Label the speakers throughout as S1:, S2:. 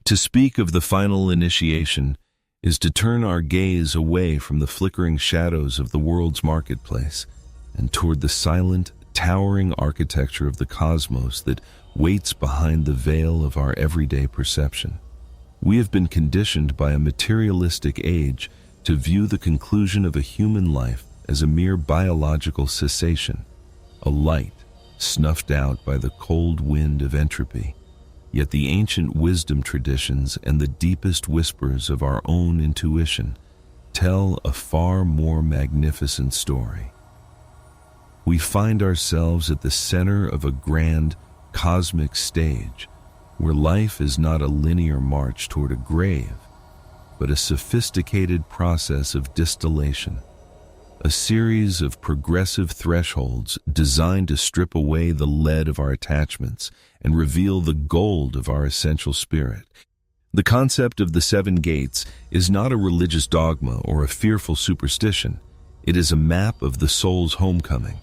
S1: To speak of the final initiation is to turn our gaze away from the flickering shadows of the world's marketplace and toward the silent, towering architecture of the cosmos that waits behind the veil of our everyday perception. We have been conditioned by a materialistic age to view the conclusion of a human life as a mere biological cessation, a light snuffed out by the cold wind of entropy. Yet the ancient wisdom traditions and the deepest whispers of our own intuition tell a far more magnificent story. We find ourselves at the center of a grand cosmic stage where life is not a linear march toward a grave, but a sophisticated process of distillation, a series of progressive thresholds designed to strip away the lead of our attachments and reveal the gold of our essential spirit. The concept of the seven gates is not a religious dogma or a fearful superstition. It is a map of the soul's homecoming,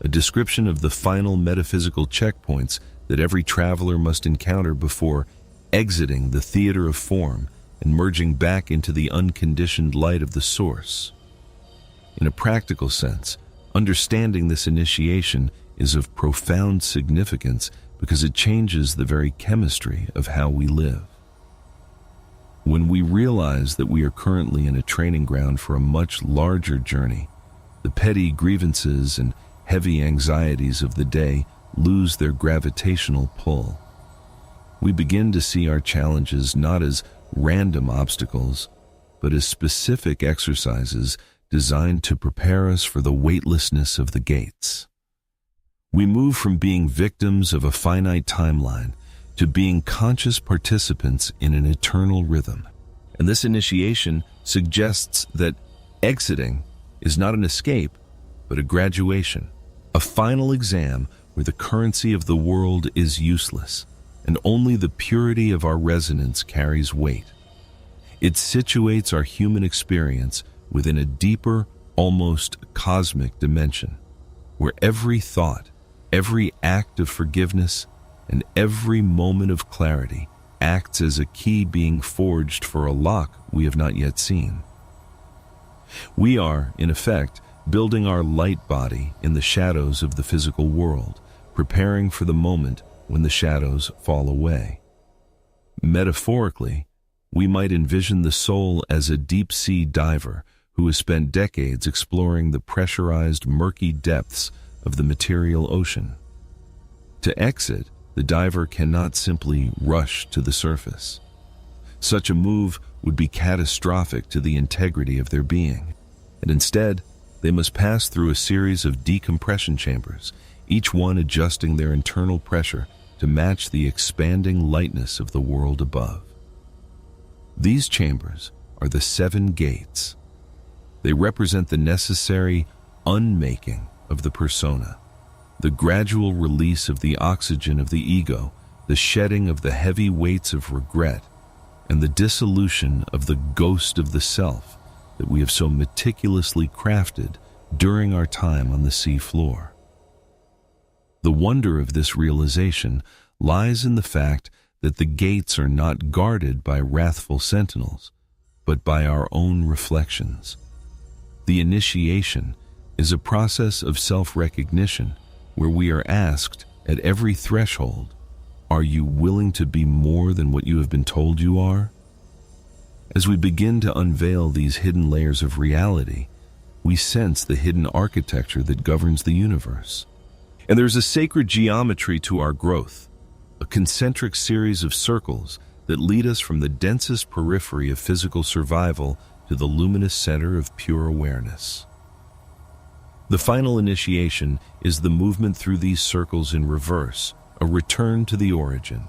S1: a description of the final metaphysical checkpoints that every traveler must encounter before exiting the theater of form and merging back into the unconditioned light of the source. In a practical sense, understanding this initiation is of profound significance because it changes the very chemistry of how we live. When we realize that we are currently in a training ground for a much larger journey, the petty grievances and heavy anxieties of the day lose their gravitational pull. We begin to see our challenges not as random obstacles, but as specific exercises designed to prepare us for the weightlessness of the gates. We move from being victims of a finite timeline to being conscious participants in an eternal rhythm. And this initiation suggests that exiting is not an escape, but a graduation, a final exam where the currency of the world is useless, and only the purity of our resonance carries weight. It situates our human experience within a deeper, almost cosmic dimension, where every thought, every act of forgiveness, and every moment of clarity acts as a key being forged for a lock we have not yet seen. We are, in effect, building our light body in the shadows of the physical world, preparing for the moment when the shadows fall away. Metaphorically, we might envision the soul as a deep-sea diver who has spent decades exploring the pressurized, murky depths of the material ocean. To exit, the diver cannot simply rush to the surface. Such a move would be catastrophic to the integrity of their being, and instead, they must pass through a series of decompression chambers, each one adjusting their internal pressure to match the expanding lightness of the world above. These chambers are the seven gates. They represent the necessary unmaking of the persona, the gradual release of the oxygen of the ego, the shedding of the heavy weights of regret, and the dissolution of the ghost of the self that we have so meticulously crafted during our time on the sea floor. The wonder of this realization lies in the fact that the gates are not guarded by wrathful sentinels, but by our own reflections. The initiation is a process of self-recognition where we are asked at every threshold, are you willing to be more than what you have been told you are? As we begin to unveil these hidden layers of reality, we sense the hidden architecture that governs the universe. And there's a sacred geometry to our growth, a concentric series of circles that lead us from the densest periphery of physical survival to the luminous center of pure awareness. The final initiation is the movement through these circles in reverse, a return to the origin.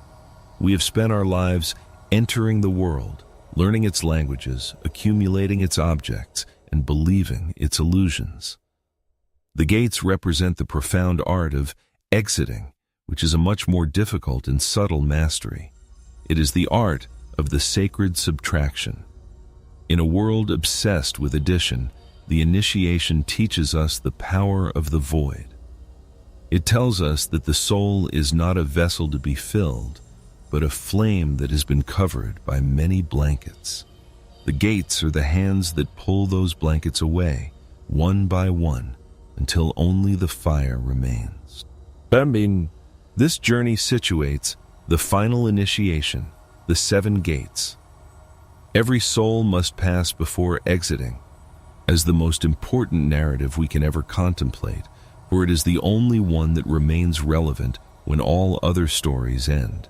S1: We have spent our lives entering the world, learning its languages, accumulating its objects, and believing its illusions. The gates represent the profound art of exiting, which is a much more difficult and subtle mastery. It is the art of the sacred subtraction. In a world obsessed with addition, the initiation teaches us the power of the void. It tells us that the soul is not a vessel to be filled, but a flame that has been covered by many blankets. The gates are the hands that pull those blankets away, one by one, until only the fire remains. This journey situates the final initiation, the 7 gates. Every soul must pass before exiting, as the most important narrative we can ever contemplate, for it is the only one that remains relevant when all other stories end.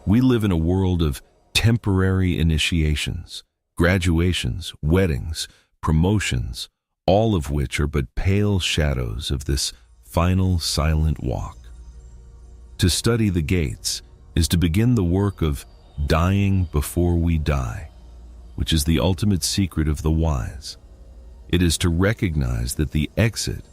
S1: We live in a world of temporary initiations, graduations, weddings, promotions, all of which are but pale shadows of this final silent walk. To study the gates is to begin the work of dying before we die, which is the ultimate secret of the wise. It is to recognize that the exit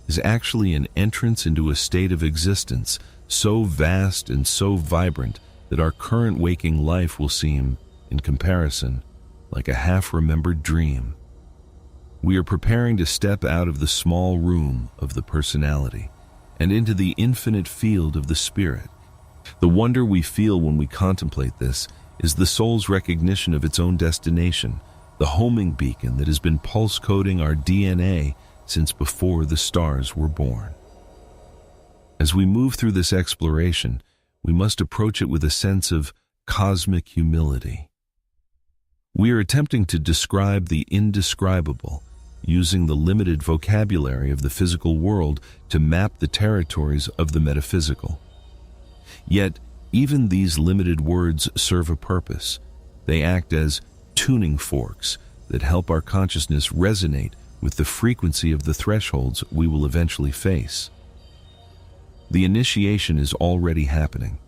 S1: is actually an entrance into a state of existence so vast and so vibrant that our current waking life will seem, in comparison, like a half-remembered dream. We are preparing to step out of the small room of the personality and into the infinite field of the spirit. The wonder we feel when we contemplate this is the soul's recognition of its own destination, the homing beacon that has been pulse-coding our DNA since before the stars were born. As we move through this exploration, we must approach it with a sense of cosmic humility. We are attempting to describe the indescribable, using the limited vocabulary of the physical world to map the territories of the metaphysical. Yet, even these limited words serve a purpose. They act as tuning forks that help our consciousness resonate with the frequency of the thresholds we will eventually face. The initiation is already happening.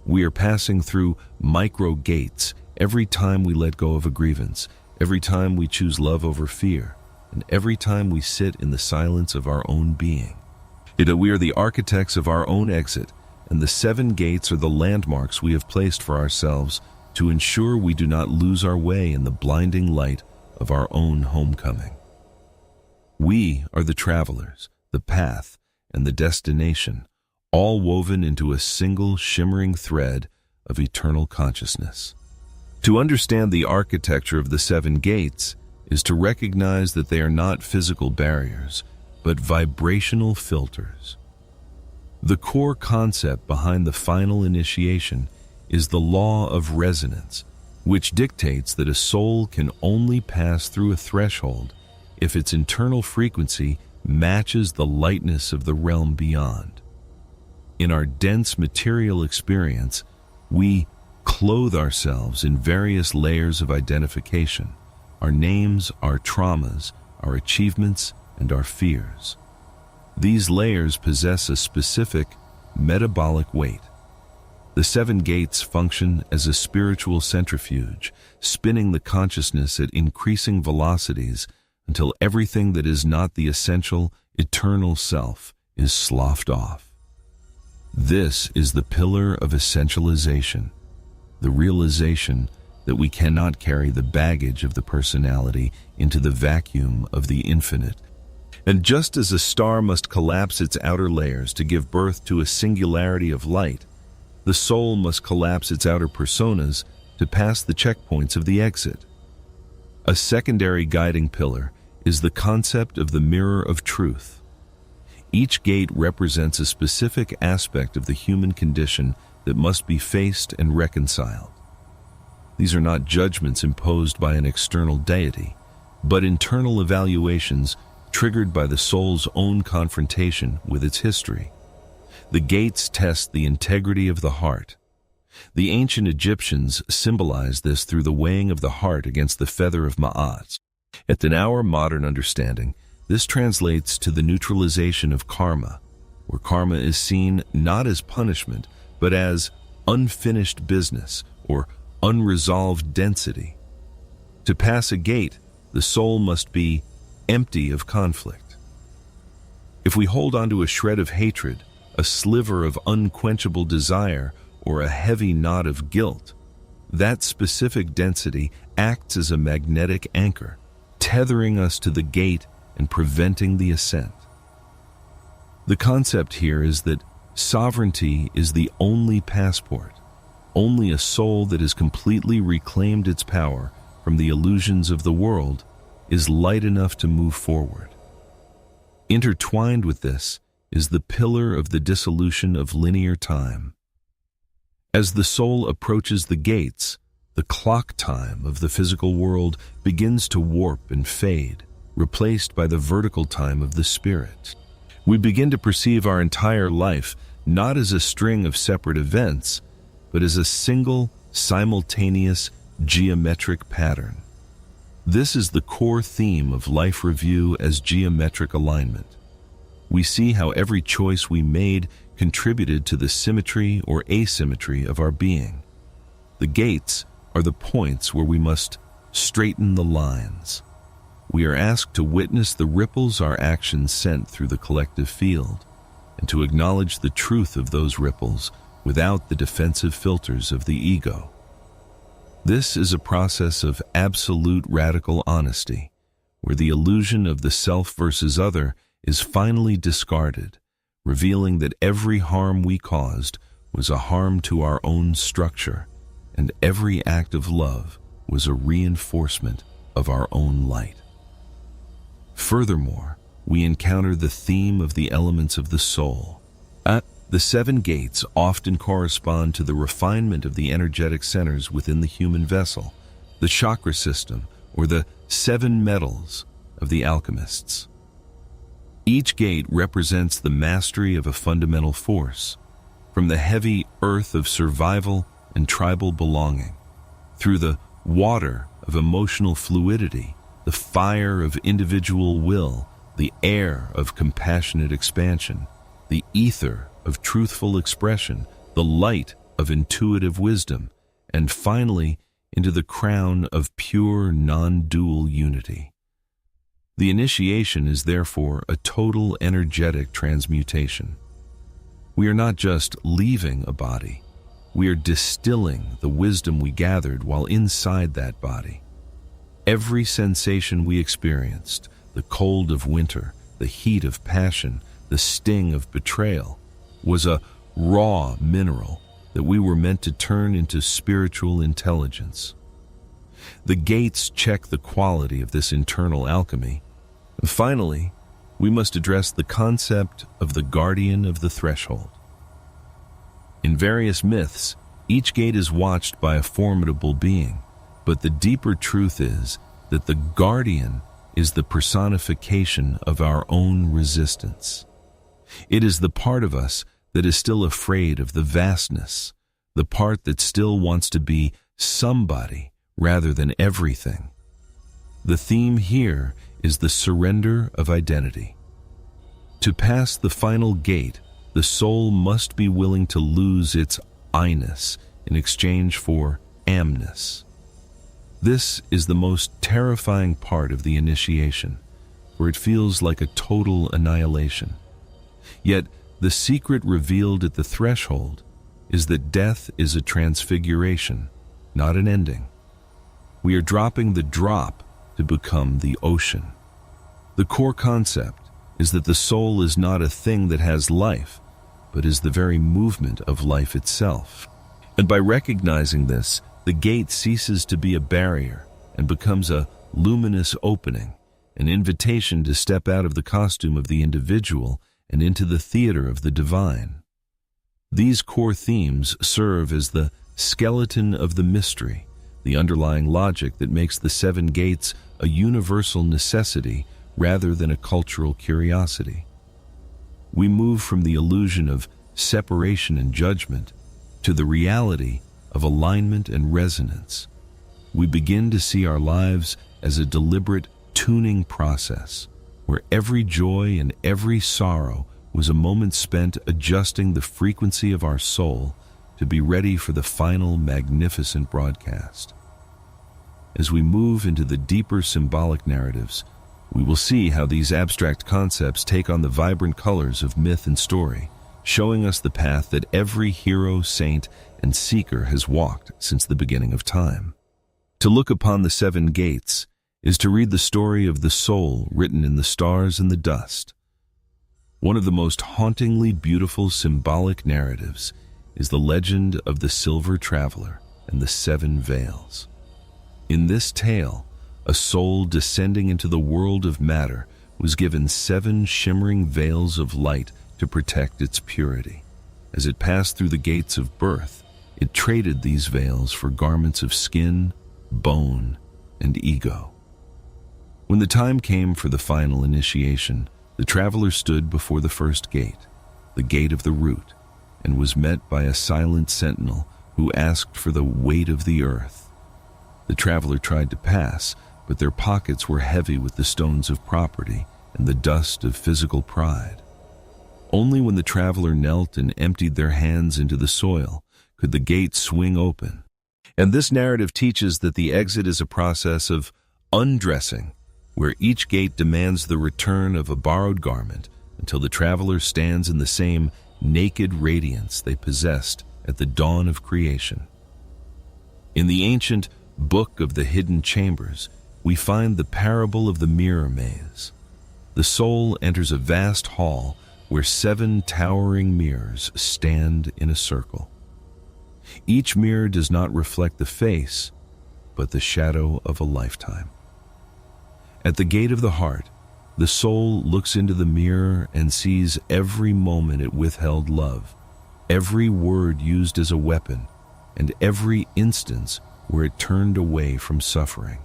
S1: We are passing through micro gates every time we let go of a grievance, every time we choose love over fear, and every time we sit in the silence of our own being. We are the architects of our own exit, and the 7 gates are the landmarks we have placed for ourselves to ensure we do not lose our way in the blinding light of our own homecoming. We are the travelers, the path, and the destination, all woven into a single shimmering thread of eternal consciousness. To understand the architecture of the 7 gates is to recognize that they are not physical barriers, but vibrational filters. The core concept behind the final initiation is the law of resonance, which dictates that a soul can only pass through a threshold if its internal frequency matches the lightness of the realm beyond. In our dense material experience, we clothe ourselves in various layers of identification: our names, our traumas, our achievements, and our fears. These layers possess a specific metabolic weight. The 7 gates function as a spiritual centrifuge, spinning the consciousness at increasing velocities until everything that is not the essential, eternal self is sloughed off. This is the pillar of essentialization, the realization that we cannot carry the baggage of the personality into the vacuum of the infinite. And just as a star must collapse its outer layers to give birth to a singularity of light, the soul must collapse its outer personas to pass the checkpoints of the exit. A secondary guiding pillar is the concept of the mirror of truth. Each gate represents a specific aspect of the human condition that must be faced and reconciled. These are not judgments imposed by an external deity, but internal evaluations triggered by the soul's own confrontation with its history. The gates test the integrity of the heart. The ancient Egyptians symbolized this through the weighing of the heart against the feather of Ma'at. In our modern understanding, this translates to the neutralization of karma, where karma is seen not as punishment, but as unfinished business or unresolved density. To pass a gate, the soul must be empty of conflict. If we hold onto a shred of hatred, a sliver of unquenchable desire, or a heavy knot of guilt, that specific density acts as a magnetic anchor, tethering us to the gate and preventing the ascent. The concept here is that sovereignty is the only passport. Only a soul that has completely reclaimed its power from the illusions of the world is light enough to move forward. Intertwined with this is the pillar of the dissolution of linear time. As the soul approaches the gates, the clock time of the physical world begins to warp and fade, replaced by the vertical time of the spirit. We begin to perceive our entire life not as a string of separate events, but as a single, simultaneous, geometric pattern. This is the core theme of life review as geometric alignment. We see how every choice we made contributed to the symmetry or asymmetry of our being. The gates are the points where we must straighten the lines. We are asked to witness the ripples our actions sent through the collective field, and to acknowledge the truth of those ripples without the defensive filters of the ego. This is a process of absolute radical honesty, where the illusion of the self versus other is finally discarded, revealing that every harm we caused was a harm to our own structure, and every act of love was a reinforcement of our own light. Furthermore, we encounter the theme of the elements of the soul. The 7 gates often correspond to the refinement of the energetic centers within the human vessel, the chakra system, or the 7 metals of the alchemists. Each gate represents the mastery of a fundamental force, from the heavy earth of survival and tribal belonging, through the water of emotional fluidity, the fire of individual will, the air of compassionate expansion, the ether of truthful expression, the light of intuitive wisdom, and finally into the crown of pure non-dual unity. The initiation is therefore a total energetic transmutation. We are not just leaving a body, we are distilling the wisdom we gathered while inside that body. Every sensation we experienced, the cold of winter, the heat of passion, the sting of betrayal, was a raw mineral that we were meant to turn into spiritual intelligence. The gates check the quality of this internal alchemy. Finally, we must address the concept of the guardian of the threshold. In various myths, each gate is watched by a formidable being, but the deeper truth is that the guardian is the personification of our own resistance. It is the part of us that is still afraid of the vastness, the part that still wants to be somebody rather than everything. The theme here is the surrender of identity. To pass the final gate, the soul must be willing to lose its I-ness in exchange for amness. This is the most terrifying part of the initiation, for it feels like a total annihilation. Yet, the secret revealed at the threshold is that death is a transfiguration, not an ending. We are dropping the drop to become the ocean. The core concept is that the soul is not a thing that has life, but is the very movement of life itself. And by recognizing this, the gate ceases to be a barrier and becomes a luminous opening, an invitation to step out of the costume of the individual and into the theater of the divine. These core themes serve as the skeleton of the mystery, the underlying logic that makes the 7 gates a universal necessity rather than a cultural curiosity. We move from the illusion of separation and judgment to the reality of alignment and resonance. We begin to see our lives as a deliberate tuning process, where every joy and every sorrow was a moment spent adjusting the frequency of our soul to be ready for the final magnificent broadcast. As we move into the deeper symbolic narratives, we will see how these abstract concepts take on the vibrant colors of myth and story, showing us the path that every hero, saint, and seeker has walked since the beginning of time. To look upon the 7 gates is to read the story of the soul written in the stars and the dust. One of the most hauntingly beautiful symbolic narratives is the legend of the Silver Traveler and the Seven Veils. In this tale, a soul descending into the world of matter was given 7 shimmering veils of light to protect its purity. As it passed through the gates of birth, it traded these veils for garments of skin, bone, and ego. When the time came for the final initiation, the traveler stood before the first gate, the gate of the root, and was met by a silent sentinel who asked for the weight of the earth. The traveler tried to pass, but their pockets were heavy with the stones of property and the dust of physical pride. Only when the traveler knelt and emptied their hands into the soil could the gate swing open. And this narrative teaches that the exit is a process of undressing, where each gate demands the return of a borrowed garment until the traveler stands in the same naked radiance they possessed at the dawn of creation. In the ancient Book of the Hidden Chambers, we find the parable of the mirror maze. The soul enters a vast hall where 7 towering mirrors stand in a circle. Each mirror does not reflect the face, but the shadow of a lifetime. At the gate of the heart, the soul looks into the mirror and sees every moment it withheld love, every word used as a weapon, and every instance where it turned away from suffering.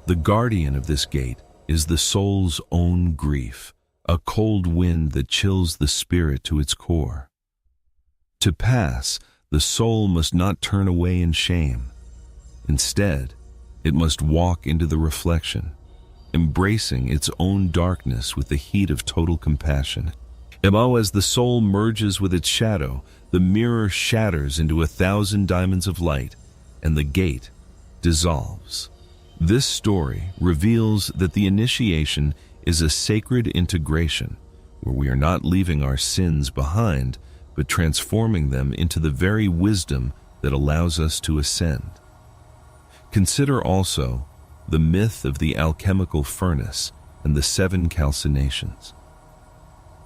S1: The guardian of this gate is the soul's own grief, a cold wind that chills the spirit to its core. To pass, the soul must not turn away in shame. Instead, it must walk into the reflection, embracing its own darkness with the heat of total compassion. As the soul merges with its shadow, the mirror shatters into 1,000 diamonds of light, and the gate dissolves. This story reveals that the initiation is a sacred integration, where we are not leaving our sins behind, but transforming them into the very wisdom that allows us to ascend. Consider also the myth of the alchemical furnace and the 7 calcinations.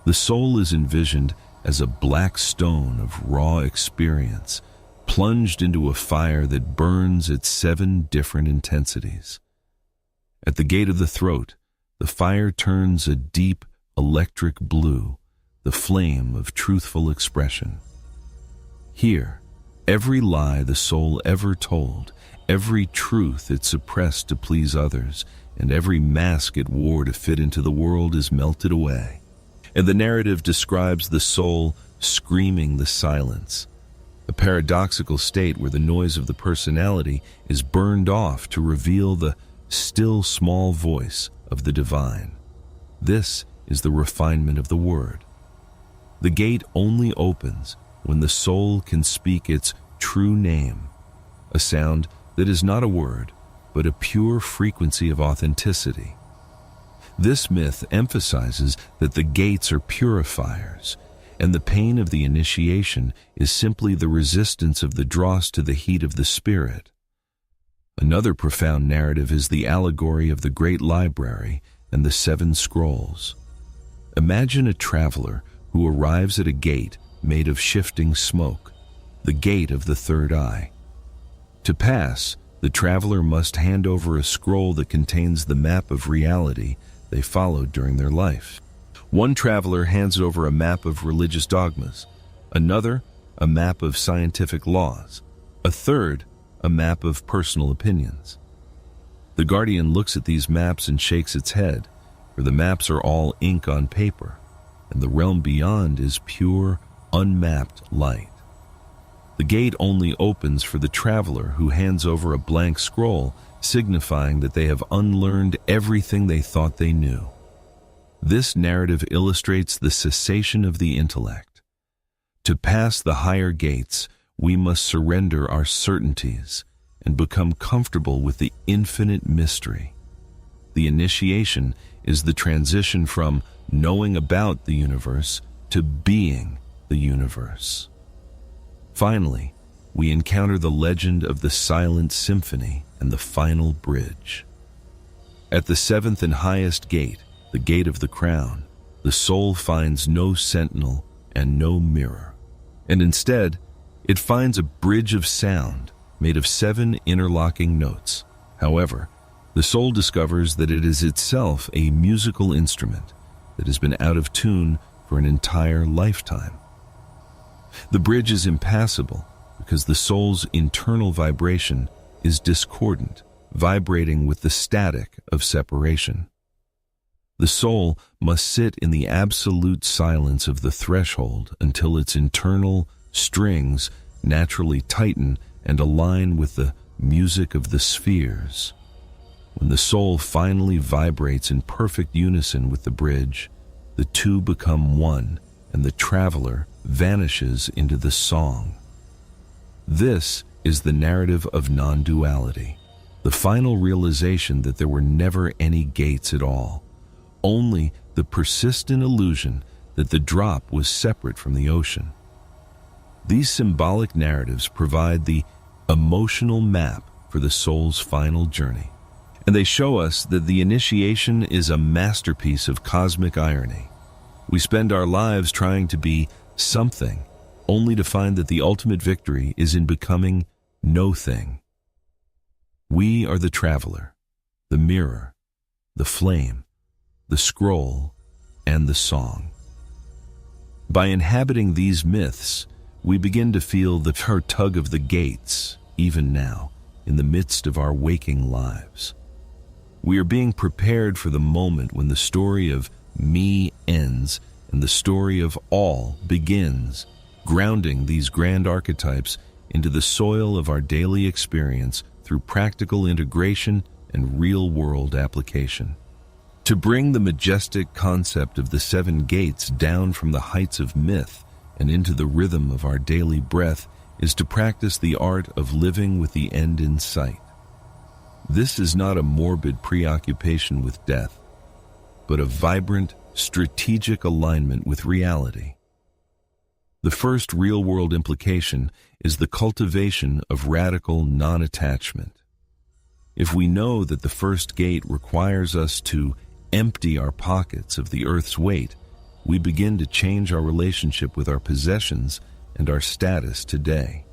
S1: The soul is envisioned as a black stone of raw experience, plunged into a fire that burns at 7 different intensities. At the gate of the throat, the fire turns a deep electric blue, the flame of truthful expression. Here, every lie the soul ever told, every truth it suppressed to please others, and every mask it wore to fit into the world is melted away. And the narrative describes the soul screaming the silence, a paradoxical state where the noise of the personality is burned off to reveal the still small voice of the divine. This is the refinement of the word. The gate only opens when the soul can speak its true name, a sound that is not a word, but a pure frequency of authenticity. This myth emphasizes that the gates are purifiers, and the pain of the initiation is simply the resistance of the dross to the heat of the spirit. Another profound narrative is the allegory of the Great Library and the 7 Scrolls. Imagine a traveler who arrives at a gate made of shifting smoke, the gate of the third eye. To pass, the traveler must hand over a scroll that contains the map of reality they followed during their life. One traveler hands over a map of religious dogmas, another a map of scientific laws, a third a map of personal opinions. The guardian looks at these maps and shakes its head, for the maps are all ink on paper, and the realm beyond is pure, unmapped light. The gate only opens for the traveler who hands over a blank scroll, signifying that they have unlearned everything they thought they knew. This narrative illustrates the cessation of the intellect. To pass the higher gates, we must surrender our certainties and become comfortable with the infinite mystery. The initiation is the transition from knowing about the universe to being the universe. Finally, we encounter the legend of the silent symphony and the final bridge. At the 7th and highest gate, the gate of the crown, the soul finds no sentinel and no mirror. and instead, it finds a bridge of sound made of 7 interlocking notes. However, the soul discovers that it is itself a musical instrument that has been out of tune for an entire lifetime. The bridge is impassable because the soul's internal vibration is discordant, vibrating with the static of separation. The soul must sit in the absolute silence of the threshold until its internal strings naturally tighten and align with the music of the spheres. When the soul finally vibrates in perfect unison with the bridge, the two become one, and the traveler vanishes into the song. This is the narrative of non-duality, the final realization that there were never any gates at all, only the persistent illusion that the drop was separate from the ocean. These symbolic narratives provide the emotional map for the soul's final journey, and they show us that the initiation is a masterpiece of cosmic irony. We spend our lives trying to be something, only to find that the ultimate victory is in becoming no thing. We are the traveler, the mirror, the flame, the scroll, and the song. By inhabiting these myths, we begin to feel the tug of the gates, even now, in the midst of our waking lives. We are being prepared for the moment when the story of me ends and the story of all begins, grounding these grand archetypes into the soil of our daily experience through practical integration and real-world application. To bring the majestic concept of the 7 gates down from the heights of myth and into the rhythm of our daily breath is to practice the art of living with the end in sight. This is not a morbid preoccupation with death, but a vibrant, strategic alignment with reality. The first real-world implication is the cultivation of radical non-attachment. If we know that the first gate requires us to empty our pockets of the earth's weight, we begin to change our relationship with our possessions and our status today.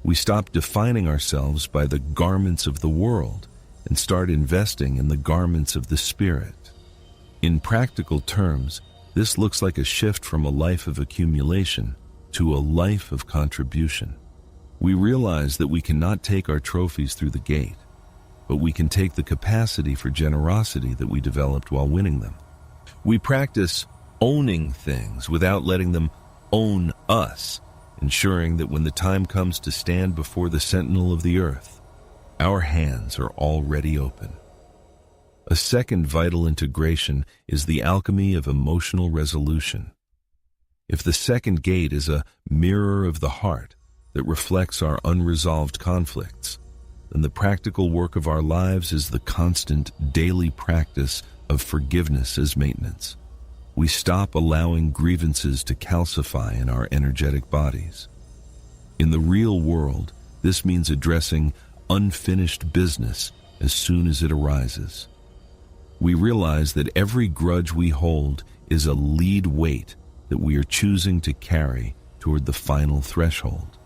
S1: We stop defining ourselves by the garments of the world and start investing in the garments of the spirit. In practical terms, this looks like a shift from a life of accumulation to a life of contribution. We realize that we cannot take our trophies through the gate, but we can take the capacity for generosity that we developed while winning them. We practice owning things without letting them own us, ensuring that when the time comes to stand before the sentinel of the earth, our hands are already open. A second vital integration is the alchemy of emotional resolution. If the second gate is a mirror of the heart that reflects our unresolved conflicts, then the practical work of our lives is the constant daily practice of forgiveness as maintenance. We stop allowing grievances to calcify in our energetic bodies. In the real world, this means addressing unfinished business as soon as it arises. We realize that every grudge we hold is a lead weight that we are choosing to carry toward the final threshold.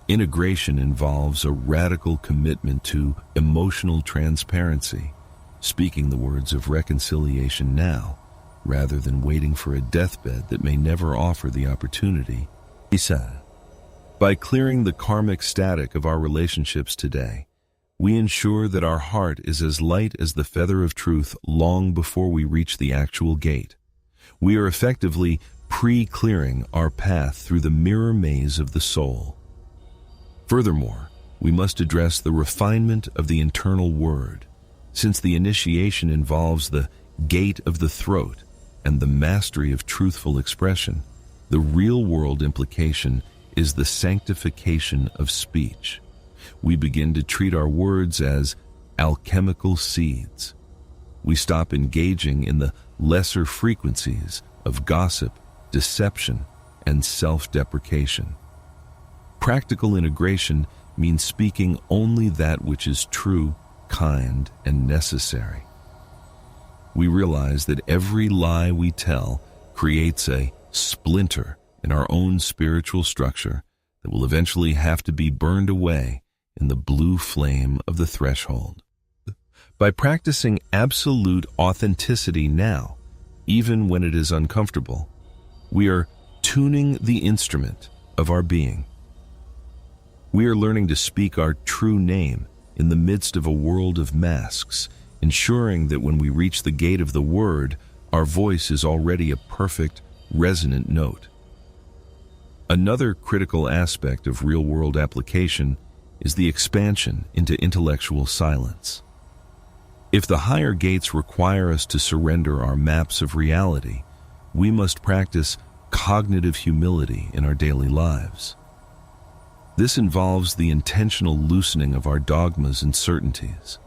S1: Integration involves a radical commitment to emotional transparency, speaking the words of reconciliation now, rather than waiting for a deathbed that may never offer the opportunity. He said, by clearing the karmic static of our relationships today, we ensure that our heart is as light as the feather of truth long before we reach the actual gate. We are effectively pre-clearing our path through the mirror maze of the soul. Furthermore, we must address the refinement of the internal word, since the initiation involves the gate of the throat and the mastery of truthful expression. The real-world implication is the sanctification of speech. We begin to treat our words as alchemical seeds. We stop engaging in the lesser frequencies of gossip, deception, and self-deprecation. Practical integration means speaking only that which is true, kind, and necessary. We realize that every lie we tell creates a splinter in our own spiritual structure that will eventually have to be burned away in the blue flame of the threshold. By practicing absolute authenticity now, even when it is uncomfortable, we are tuning the instrument of our being. We are learning to speak our true name in the midst of a world of masks, ensuring that when we reach the gate of the word, our voice is already a perfect, resonant note. Another critical aspect of real-world application is the expansion into intellectual silence. If the higher gates require us to surrender our maps of reality, we must practice cognitive humility in our daily lives. This involves the intentional loosening of our dogmas and certainties.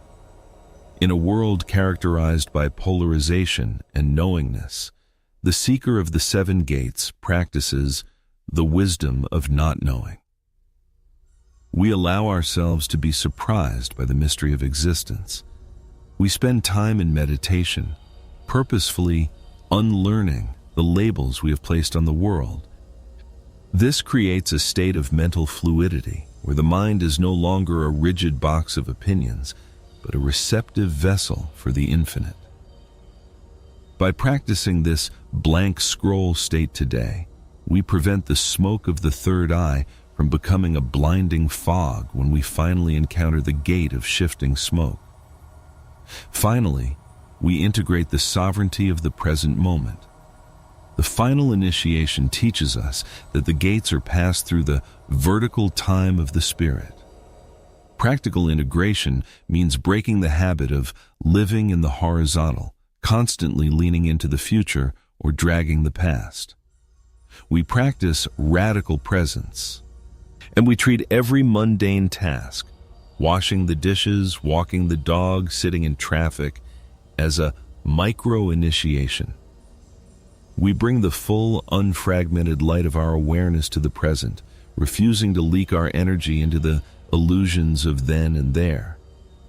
S1: In a world characterized by polarization and knowingness, the seeker of the seven gates practices the wisdom of not knowing. We allow ourselves to be surprised by the mystery of existence. We spend time in meditation, purposefully unlearning the labels we have placed on the world. This creates a state of mental fluidity, where the mind is no longer a rigid box of opinions, but a receptive vessel for the infinite. By practicing this blank scroll state today, we prevent the smoke of the third eye from becoming a blinding fog when we finally encounter the gate of shifting smoke. Finally, we integrate the sovereignty of the present moment. The final initiation teaches us that the gates are passed through the vertical time of the spirit. Practical integration means breaking the habit of living in the horizontal, constantly leaning into the future or dragging the past. We practice radical presence, and we treat every mundane task, washing the dishes, walking the dog, sitting in traffic, as a micro-initiation. We bring the full, unfragmented light of our awareness to the present, refusing to leak our energy into the illusions of then and there.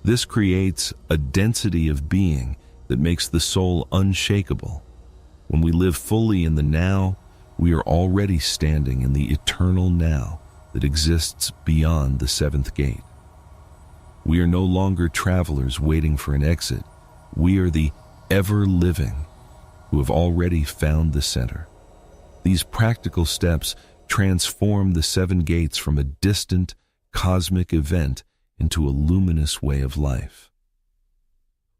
S1: This creates a density of being that makes the soul unshakable. When we live fully in the now, we are already standing in the eternal now that exists beyond the seventh gate. We are no longer travelers waiting for an exit. We are the ever-living who have already found the center. These practical steps transform the seven gates from a distant, cosmic event into a luminous way of life.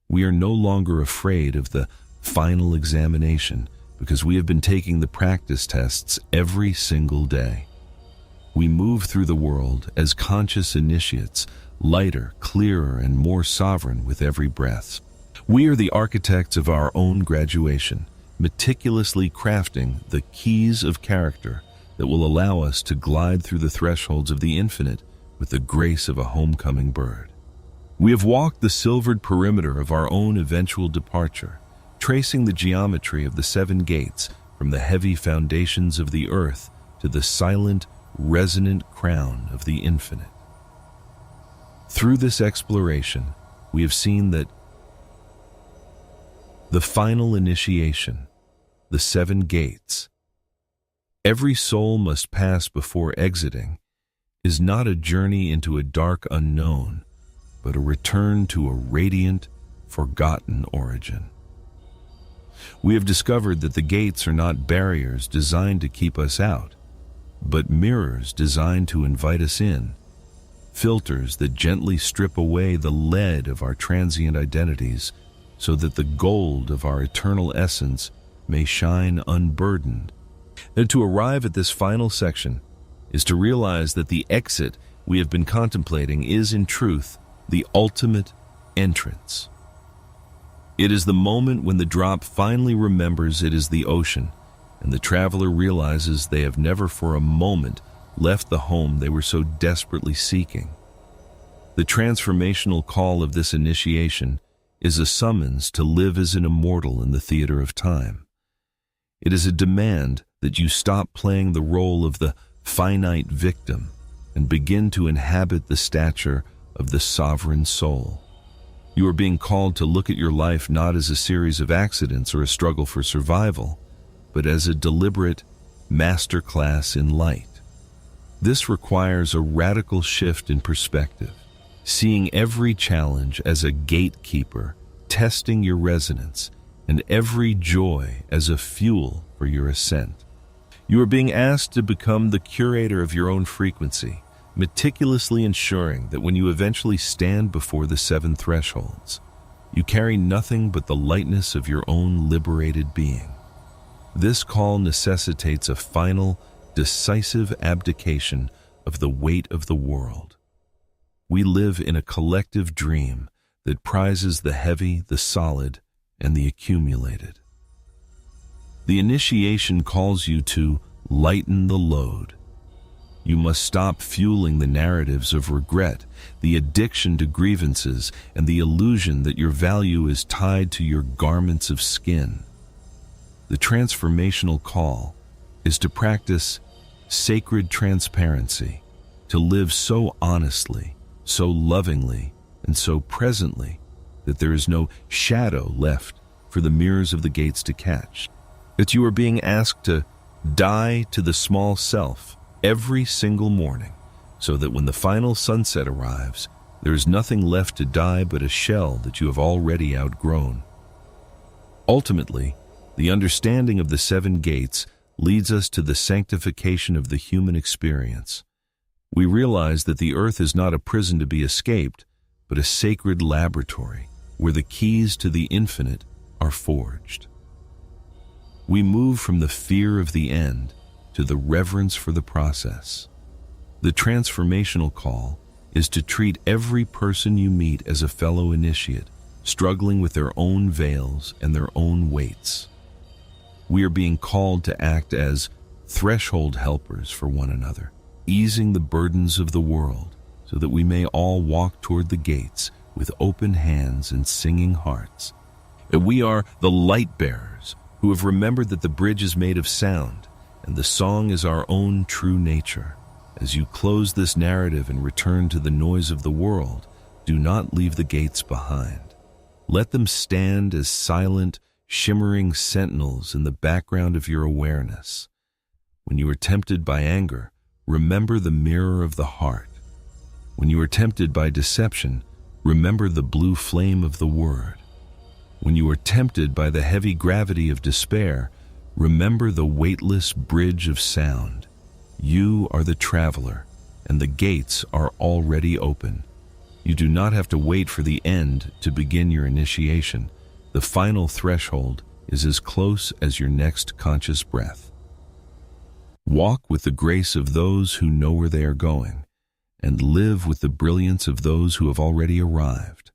S1: We are no longer afraid of the final examination because we have been taking the practice tests every single day. We move through the world as conscious initiates, lighter, clearer, and more sovereign with every breath. We are the architects of our own graduation, meticulously crafting the keys of character that will allow us to glide through the thresholds of the infinite with the grace of a homecoming bird. We have walked the silvered perimeter of our own eventual departure, tracing the geometry of the seven gates from the heavy foundations of the earth to the silent, resonant crown of the infinite. Through this exploration, we have seen that the final initiation, the seven gates, every soul must pass before exiting, is not a journey into a dark unknown, but a return to a radiant, forgotten origin. We have discovered that the gates are not barriers designed to keep us out, but mirrors designed to invite us in, filters that gently strip away the lead of our transient identities so that the gold of our eternal essence may shine unburdened. And to arrive at this final section is to realize that the exit we have been contemplating is, in truth, the ultimate entrance. It is the moment when the drop finally remembers it is the ocean, and the traveler realizes they have never for a moment left the home they were so desperately seeking. The transformational call of this initiation is a summons to live as an immortal in the theater of time. It is a demand that you stop playing the role of the finite victim and begin to inhabit the stature of the sovereign soul. You are being called to look at your life not as a series of accidents or a struggle for survival, but as a deliberate, masterclass in light. This requires a radical shift in perspective, seeing every challenge as a gatekeeper, testing your resonance, and every joy as a fuel for your ascent. You are being asked to become the curator of your own frequency, meticulously ensuring that when you eventually stand before the 7 thresholds, you carry nothing but the lightness of your own liberated being. This call necessitates a final, decisive abdication of the weight of the world. We live in a collective dream that prizes the heavy, the solid, and the accumulated. The initiation calls you to lighten the load. You must stop fueling the narratives of regret, the addiction to grievances, and the illusion that your value is tied to your garments of skin. The transformational call is to practice sacred transparency, to live so honestly, so lovingly, and so presently that there is no shadow left for the mirrors of the gates to catch. That you are being asked to die to the small self every single morning, so that when the final sunset arrives, there is nothing left to die but a shell that you have already outgrown. Ultimately, the understanding of the 7 gates leads us to the sanctification of the human experience. We realize that the earth is not a prison to be escaped, but a sacred laboratory where the keys to the infinite are forged. We move from the fear of the end to the reverence for the process. The transformational call is to treat every person you meet as a fellow initiate, struggling with their own veils and their own weights. We are being called to act as threshold helpers for one another, easing the burdens of the world so that we may all walk toward the gates with open hands and singing hearts. And we are the light bearers who have remembered that the bridge is made of sound and the song is our own true nature. As you close this narrative and return to the noise of the world, do not leave the gates behind. Let them stand as silent, shimmering sentinels in the background of your awareness. When you are tempted by anger, remember the mirror of the heart. When you are tempted by deception, remember the blue flame of the word. When you are tempted by the heavy gravity of despair, remember the weightless bridge of sound. You are the traveler, and the gates are already open. You do not have to wait for the end to begin your initiation. The final threshold is as close as your next conscious breath. Walk with the grace of those who know where they are going, and live with the brilliance of those who have already arrived.